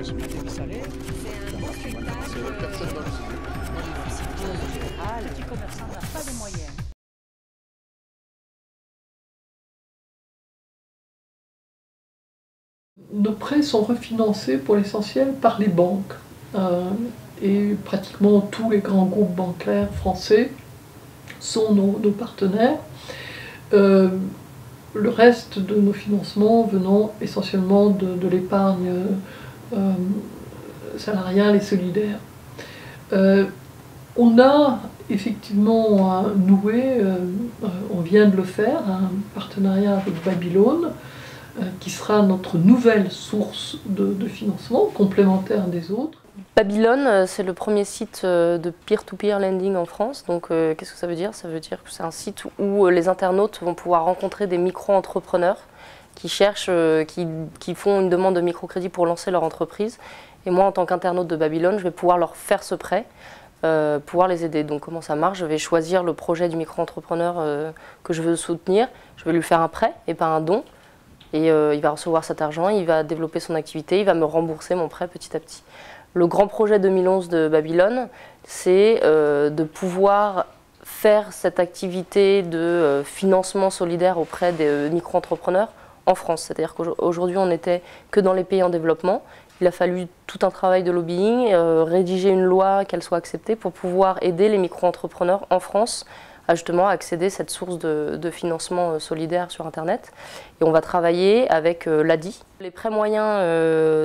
C'est un beau spectacle. Personne dans le cinéma. En général, le petit commerçant n'a pas de moyens. Nos prêts sont refinancés pour l'essentiel par les banques. Et pratiquement tous les grands groupes bancaires français sont nos partenaires. Le reste de nos financements venant essentiellement de l'épargne salariale et solidaire. On a effectivement noué, on vient de le faire, un partenariat avec Babylone, qui sera notre nouvelle source de financement, complémentaire des autres. Babylone, c'est le premier site de peer-to-peer lending en France. Donc, qu'est-ce que ça veut dire? Ça veut dire que c'est un site où les internautes vont pouvoir rencontrer des micro-entrepreneurs qui cherchent, qui font une demande de microcrédit pour lancer leur entreprise. Et moi, en tant qu'internaute de Babylone, je vais pouvoir leur faire ce prêt, pouvoir les aider. Donc, comment ça marche? Je vais choisir le projet du micro-entrepreneur que je veux soutenir. Je vais lui faire un prêt et pas un don. Et il va recevoir cet argent, il va développer son activité, il va me rembourser mon prêt petit à petit. Le grand projet 2011 de Babylone, c'est de pouvoir faire cette activité de financement solidaire auprès des micro-entrepreneurs en France. C'est-à-dire qu'aujourd'hui, on n'était que dans les pays en développement. Il a fallu tout un travail de lobbying, rédiger une loi, qu'elle soit acceptée, pour pouvoir aider les micro-entrepreneurs en France à justement accéder à cette source de financement solidaire sur Internet. Et on va travailler avec l'ADI. Les prêts moyens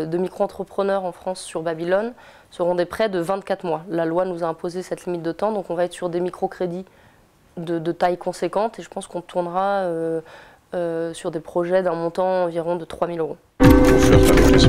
de micro-entrepreneurs en France sur Babylone seront des prêts de 24 mois. La loi nous a imposé cette limite de temps, donc on va être sur des microcrédits de taille conséquente et je pense qu'on tournera sur des projets d'un montant environ de 3 000 €. Pour faire fabriquer